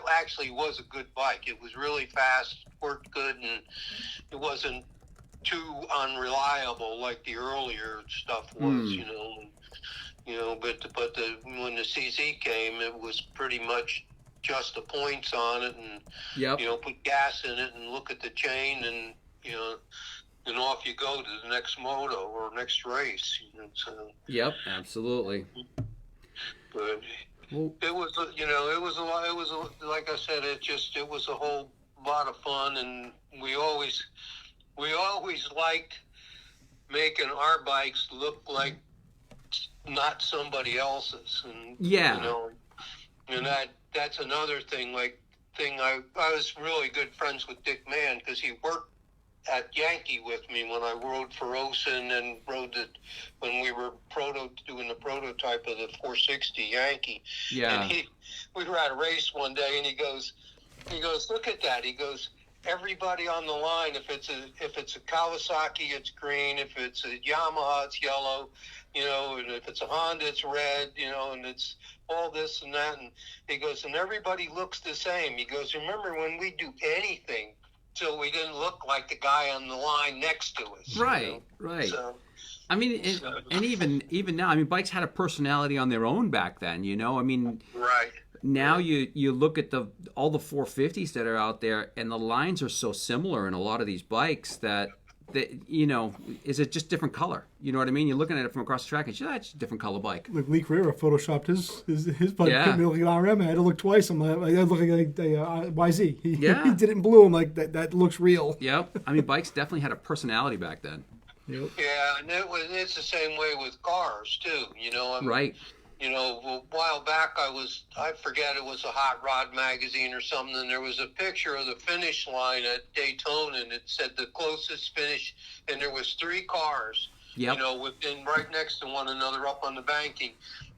actually was a good bike. It was really fast, worked good, and it wasn't too unreliable like the earlier stuff was, but when the CZ came, it was pretty much just the points on it, and put gas in it and look at the chain, and and off you go to the next moto or next race. So. Yep, absolutely. But it was, it was a lot. It was like I said, it was a whole lot of fun, and we always liked making our bikes look like not somebody else's, and and that's another thing. I was really good friends with Dick Mann because he worked at Yankee with me when I rode for Osen and when we were doing the prototype of the 460 Yankee. Yeah. And we were at a race one day, and he goes, look at that. He goes, everybody on the line, if it's a Kawasaki, it's green. If it's a Yamaha, it's yellow. And if it's a Honda, it's red. And it's all this and that. And he goes, and everybody looks the same. He goes, remember when we do anything, so we didn't look like the guy on the line next to us. Right, right. So, I mean, and even now, I mean, bikes had a personality on their own back then. I mean, right. Now you look at all the 450s that are out there, and the lines are so similar in a lot of these bikes that is it just different color? You know what I mean? You're looking at it from across the track, and it's a different color bike. Like Lee Carrera photoshopped his bike. Yeah. Look at RM. I had to look twice. I'm like, I had to look at YZ. He did it in blue. I'm like, that looks real. Yep. I mean, bikes definitely had a personality back then. Yep. Yeah, and it's the same way with cars too. Right. A while back, I forget, it was a Hot Rod magazine or something, and there was a picture of the finish line at Daytona, and it said the closest finish, and there was 3 cars, Yep. Within right next to one another up on the banking.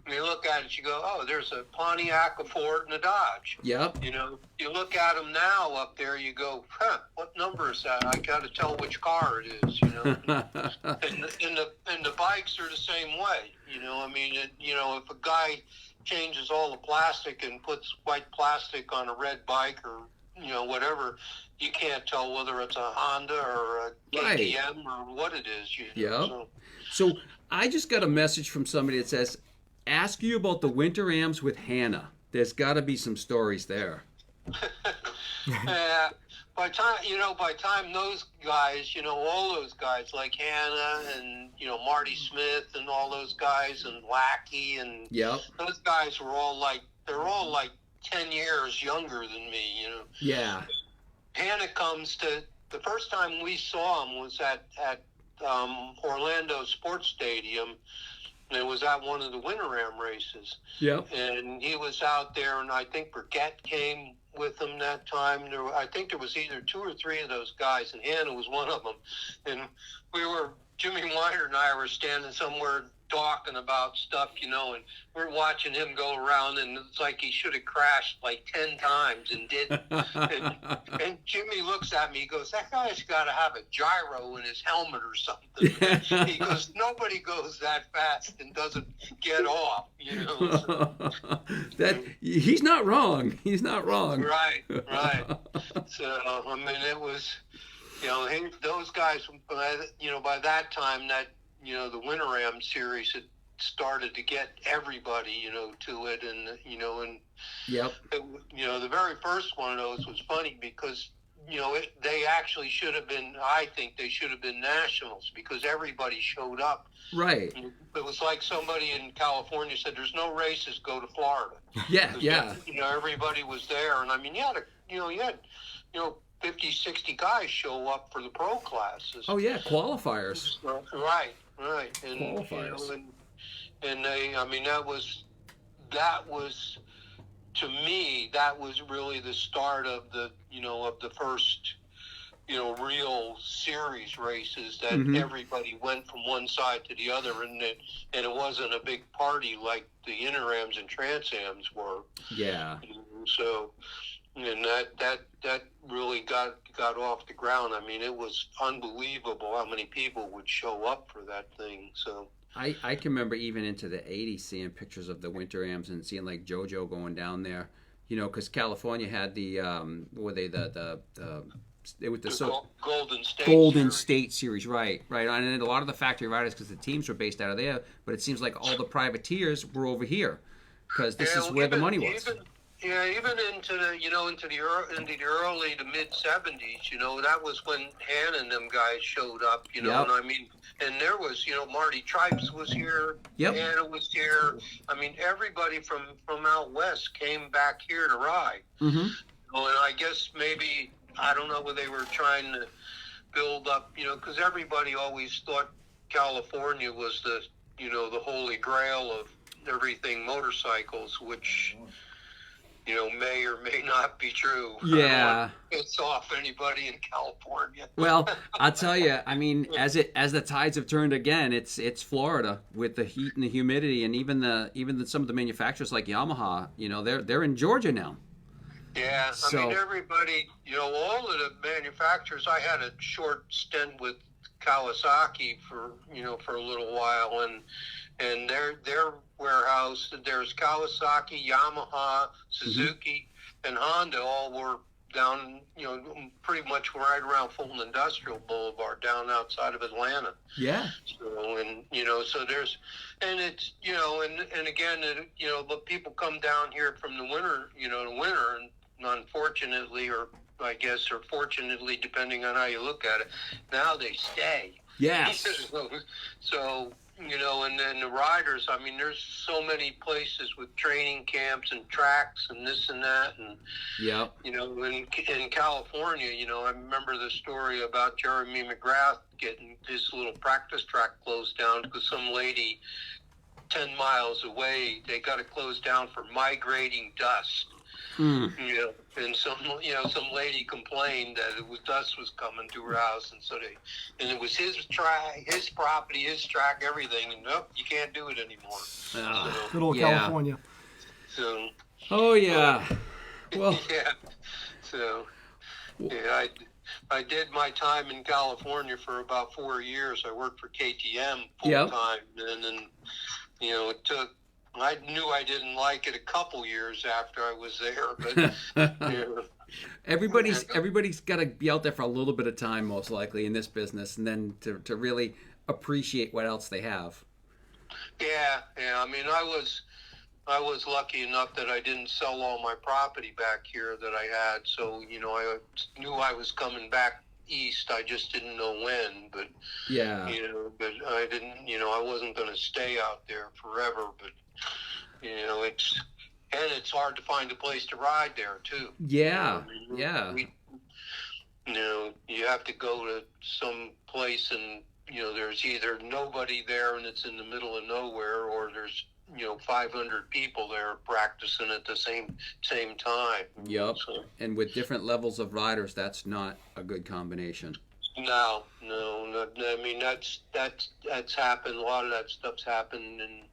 And you look at it, you go, oh, there's a Pontiac, a Ford, and a Dodge. Yep. You look at them now up there, you go, what number is that? I got to tell which car it is, and the bikes are the same way, I mean, if a guy changes all the plastic and puts white plastic on a red bike or, whatever, you can't tell whether it's a Honda or a KTM or what it is, Yeah. So I just got a message from somebody that says, ask you about the Winter Ams with Hannah. There's got to be some stories there. By time those guys, all those guys like Hannah and Marty Smith and all those guys and Lackey and those guys were all like 10 years younger than me. Yeah. Hannah comes to the first time we saw him was at Orlando Sports Stadium. And it was at one of the Winter Ram races. Yep. And he was out there, and I think Burkett came with him that time. I think there was either 2 or 3 of those guys, and Hannah was one of them. And Jimmy Weiner and I were standing somewhere talking about stuff, and we're watching him go around, and it's like he should have crashed like 10 times and didn't. and Jimmy looks at me, he goes, that guy's got to have a gyro in his helmet or something. He goes, nobody goes that fast and doesn't get off, That he's not wrong. He's not wrong. Right. So, I mean, it was, those guys, by that time, that, the Winter Ram series had started to get everybody, to it. And, Yep. The very first one of those was funny because, they actually should have been, I think they should have been nationals because everybody showed up. Right. It was like somebody in California said, there's no races, go to Florida. Yeah. Everybody was there. And I mean, you had 50, 60 guys show up for the pro classes. Oh, yeah, qualifiers. Right. And, Qualifiers. and they, I mean, that was that was, to me, that was really the start of the, of the first, real series races that everybody went from one side to the other, and it wasn't a big party like the Interams and Transams were. Yeah. So, and that really got off the ground. I mean, it was unbelievable how many people would show up for that thing. So I can remember even into the 80s seeing pictures of the Winter-Ams and seeing like JoJo going down there, because California had the what were they they with the Golden State Series, right, and a lot of the factory riders, because the teams were based out of there, but it seems like all the privateers were over here because this is where the money was. Even into the into the early to mid '70s, that was when Han and them guys showed up, and I mean, and there was Marty Tripes was here, Hannah was here. I mean, everybody from out west came back here to ride. And I guess maybe, I don't know whether they were trying to build up, because everybody always thought California was the the holy grail of everything motorcycles, which may or may not be true. Yeah. It's off anybody in California. Well, I'll tell you, I mean, as the tides have turned again, it's Florida with the heat and the humidity, and even some of the manufacturers like Yamaha, they're in Georgia now. Yeah, So, I mean, everybody, all of the manufacturers. I had a short stint with Kawasaki for a little while, and their warehouse, there's Kawasaki, Yamaha, Suzuki, and Honda all were down, pretty much right around Fulton Industrial Boulevard, down outside of Atlanta. Yeah. So, and, so there's, and it's, and again, but people come down here from the winter, and unfortunately, or I guess, or fortunately, depending on how you look at it, now they stay. Yes. So, and then the riders, I mean, there's so many places with training camps and tracks and this and that. And, in California, I remember the story about Jeremy McGrath getting his little practice track closed down because some lady 10 miles away, they got it closed down for migrating dust. And some lady complained that dust was coming to her house, and it was his track, his property, his track, everything, and nope, you can't do it anymore. Good old California. So. Oh yeah. Well. Yeah. So. Yeah, I did my time in California for about 4 years. I worked for KTM full time, and then it took. I knew I didn't like it a couple years after I was there, but everybody's got to be out there for a little bit of time, most likely, in this business, and then to really appreciate what else they have. Yeah. I mean, I was lucky enough that I didn't sell all my property back here that I had, so I knew I was coming back east. I just didn't know when, but but I didn't. I wasn't going to stay out there forever, but. It's hard to find a place to ride there too. Yeah, you have to go to some place and there's either nobody there and it's in the middle of nowhere, or there's 500 people there practicing at the same time. Yep. So, and with different levels of riders, that's not a good combination. No. I mean, that's happened. A lot of that stuff's happened, and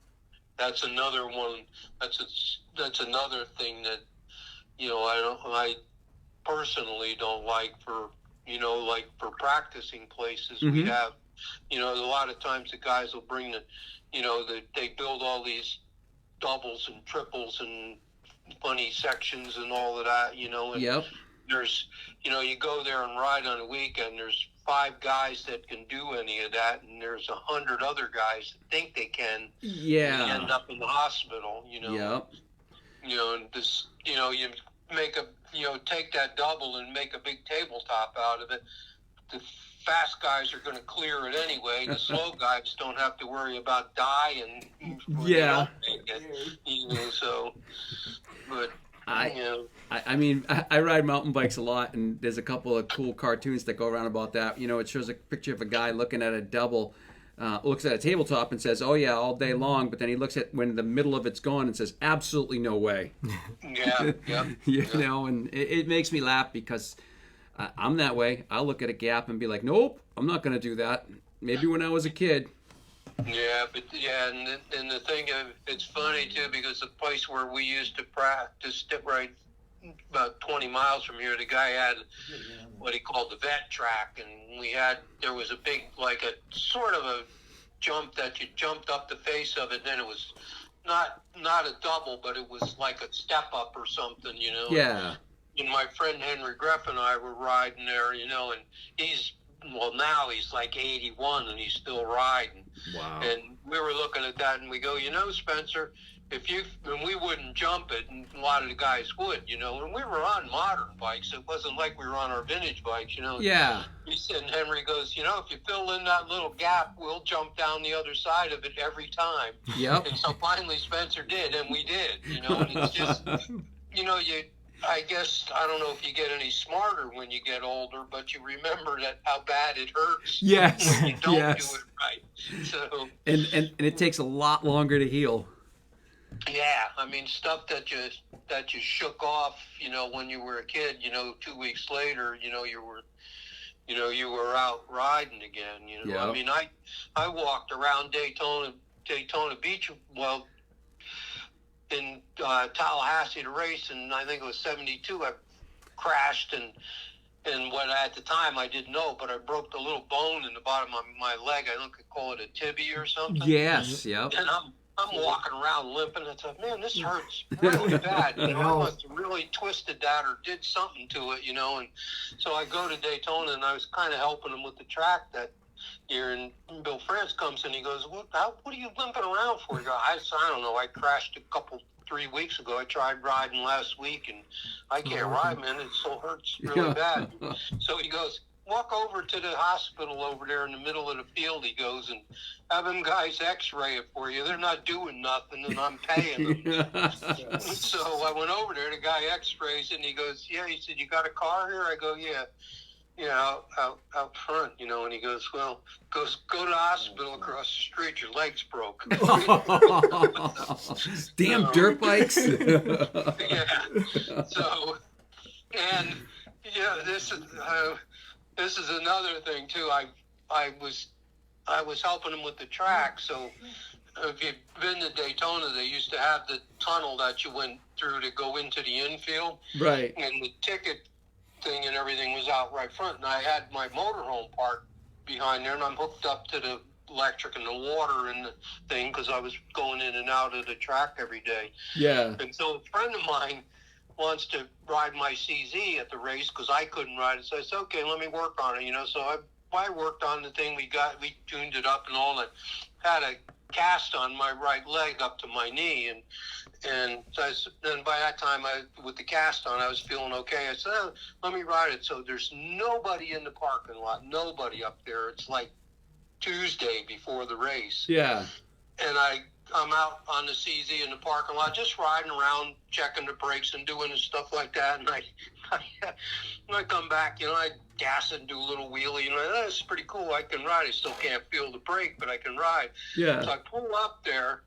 that's another one. That's another thing that I personally don't like for like for practicing places. We have a lot of times the guys will bring they build all these doubles and triples and funny sections and all of that. And there's you go there and ride on a weekend. There's 5 guys that can do any of that, and there's 100 other guys that think they can. Yeah. And end up in the hospital. Yep. And this, you make take that double and make a big tabletop out of it. The fast guys are going to clear it anyway. The slow guys don't have to worry about dying. Yeah. So, but. I mean, I ride mountain bikes a lot, and there's a couple of cool cartoons that go around about that. It shows a picture of a guy looking at a double looks at a tabletop and says, "Oh yeah, all day long," but then he looks at when the middle of it's gone and says, "Absolutely no way." Yeah, yeah. You know, and it makes me laugh because I'm that way. I'll look at a gap and be like, "Nope, I'm not going to do that." Maybe when I was a kid. Yeah, but yeah, and the thing, it's funny too because the place where we used to practice, right about 20 miles from here, the guy had what he called the vet track, and there was a big, like a sort of a jump that you jumped up the face of it, and then it was not a double, but it was like a step up or something, you know. Yeah. And my friend Henry Greff and I were riding there, you know, and now he's like 81 and he's still riding. Wow. And we were looking at that and we go, you know, Spencer, and we wouldn't jump it, and a lot of the guys would, you know, and we were on modern bikes. It wasn't like we were on our vintage bikes, you know. Yeah. And Henry goes, you know, if you fill in that little gap, we'll jump down the other side of it every time. Yep. And so finally Spencer did, and we did, you know, and it's just, you know, I guess, I don't know if you get any smarter when you get older, but you remember that how bad it hurts Yes. when you don't Yes. do it right. So, And it takes a lot longer to heal. yeah, I mean, stuff that you shook off, you know, when you were a kid, you know, 2 weeks later, you know, you were out riding again, you know. Yeah. I mean, I walked around Daytona Beach, well, in Tallahassee to race, and I think it was 72. I crashed, and what at the time I didn't know, but I broke the little bone in the bottom of my leg. I think I call it a tibia or something. Yes. Yep. And I'm walking around limping. I thought, man, this hurts really bad. You know, I must have really twisted that or did something to it, you know. And so I go to Daytona, and I was kind of helping him with the track that year. And Bill France comes in. He goes, "What are you limping around for?" I don't know. I crashed 3 weeks ago. I tried riding last week, and I can't ride, man. It still hurts really bad. So he goes, "Walk over to the hospital over there in the middle of the field," he goes, "and have them guys x-ray it for you. They're not doing nothing, and I'm paying them." So I went over there. The guy x-rays, and he goes, "Yeah," he said, "You got a car here?" I go, "Yeah. Yeah, out front, you know." And he goes, "Well, go to the hospital across the street. Your leg's broke." Damn dirt bikes. Yeah. So, and yeah, this is another thing too. I was helping him with the track. So, if you've been to Daytona, they used to have the tunnel that you went through to go into the infield. Right. And the ticket thing and everything was out right front, and I had my motorhome parked behind there, and I'm hooked up to the electric and the water and the thing because I was going in and out of the track every day. Yeah. And so a friend of mine wants to ride my CZ at the race because I couldn't ride it. So I said, "Okay, let me work on it," you know. So I worked on the thing. We tuned it up and all that. Had a cast on my right leg up to my knee, and so then by that time, with the cast on, I was feeling okay. I said, "Let me ride it." So there's nobody in the parking lot, nobody up there. It's like Tuesday before the race. Yeah. And I'm out on the CZ in the parking lot, just riding around, checking the brakes and doing stuff like that. And I come back, you know, I gas it and do a little wheelie. You know, that's pretty cool. I can ride. I still can't feel the brake, but I can ride. Yeah. So I pull up there,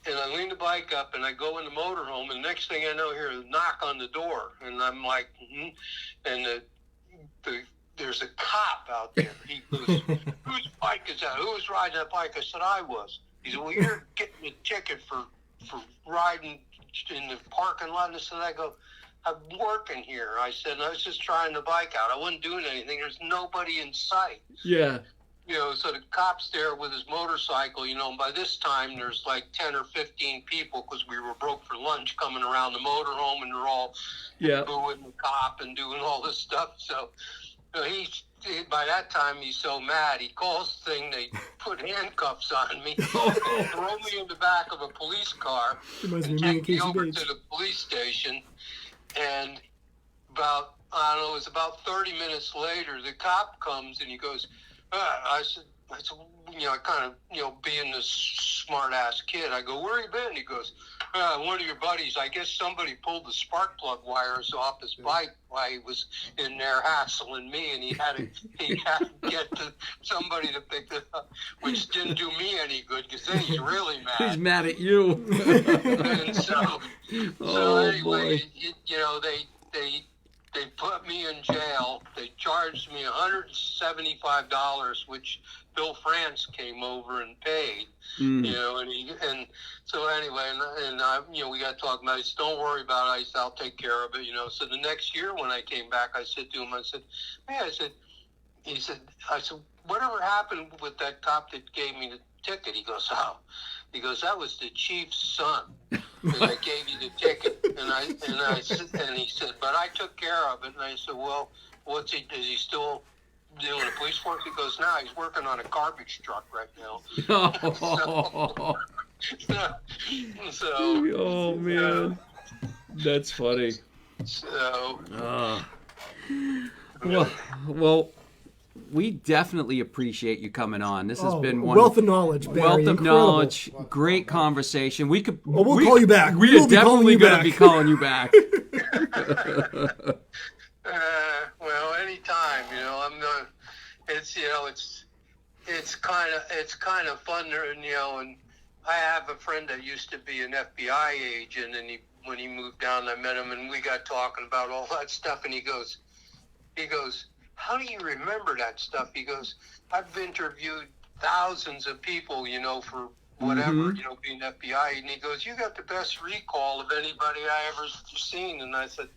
and I lean the bike up, and I go in the motorhome. And next thing I know, hear a knock on the door, and I'm like, and there's a cop out there. He goes, "Whose bike is that? Who was riding that bike?" I said, "I was." He said, "Well, you're getting a ticket for riding in the parking lot." And I go, "I'm working here." I said, "I was just trying the bike out. I wasn't doing anything. There's nobody in sight." Yeah. You know, so the cop's there with his motorcycle, you know, and by this time there's like 10 or 15 people because we were broke for lunch coming around the motorhome, and they're all booing the cop and doing all this stuff. So by that time, he's so mad, he calls the thing, they put handcuffs on me, throw me in the back of a police car, and take me over to the police station. And it was about 30 minutes later, the cop comes and he goes, I said, you know, I kind of, you know, being this smart ass kid, I go, "Where you been?" He goes, one of your buddies, I guess somebody pulled the spark plug wires off his bike while he was in there hassling me, and he had to get somebody to pick it up, which didn't do me any good because then he's really mad. He's mad at you. And so anyway, boy. They put me in jail. They charged me $175, which Bill France came over and paid. And so anyway, and I, we got talking about it. He said, don't worry about it. I said, I'll take care of it. So the next year when I came back, I said to him, I said, he said, whatever happened with that cop that gave me the ticket? He goes, that was the chief's son. And I gave you the ticket. And he said, but I took care of it. And I said, well, is he still doing the police work? He goes, no, he's working on a garbage truck right now. Oh man, that's funny. So, well, we definitely appreciate you coming on. This has been one wealth of knowledge, Barry. wealth of Incredible. knowledge. Great conversation. We could. Well, we'll call you back. We We'll are be calling definitely you going to back. be calling you back. well, anytime, I'm not. It's it's kind of fun, and I have a friend that used to be an FBI agent, and when he moved down, I met him, and we got talking about all that stuff, and he goes, how do you remember that stuff? He goes, I've interviewed thousands of people, for whatever, being FBI. And he goes, you got the best recall of anybody I ever seen. And I said,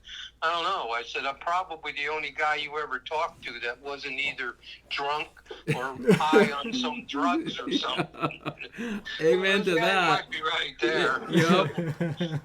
I don't know. I said, I'm probably the only guy you ever talked to that wasn't either drunk or high on some drugs or something. Amen to that. Might be right there. Yep.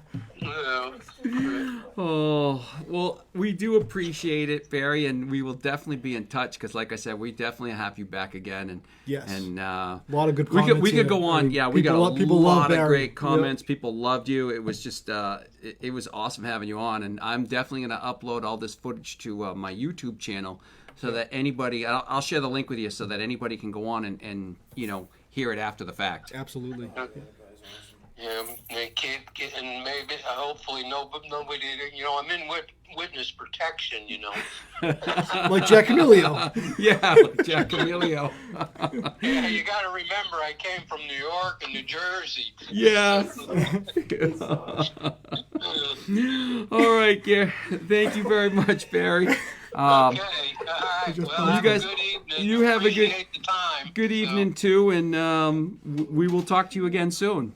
Oh, well, we do appreciate it, Barry, and we will definitely be in touch because, like I said, we definitely have you back again. And Yes. and A lot of good we comments could here. go on. Yeah, we got People a love lot of Barry. great comments. People loved you. It was just it was awesome having you on, and I'm definitely going to upload all this footage to my YouTube channel so that anybody. I'll share the link with you so that anybody can go on and hear it after the fact. Absolutely. Yeah, they can't get, and maybe, hopefully, nobody. I'm in witness protection. Like Jack Emilio. Yeah, Jack Emilio. Yeah, you got to remember, I came from New York and New Jersey. Yeah. All right, Gary. Thank you very much, Barry. Okay, all right. Well, you guys, have a good evening. you have a Appreciate the time. good evening too, and we will talk to you again soon.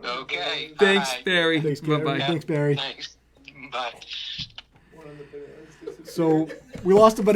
Okay. Thanks, all right. Barry. Thanks, Bye Barry. bye. Thanks, Barry. Thanks. Bye. So we lost about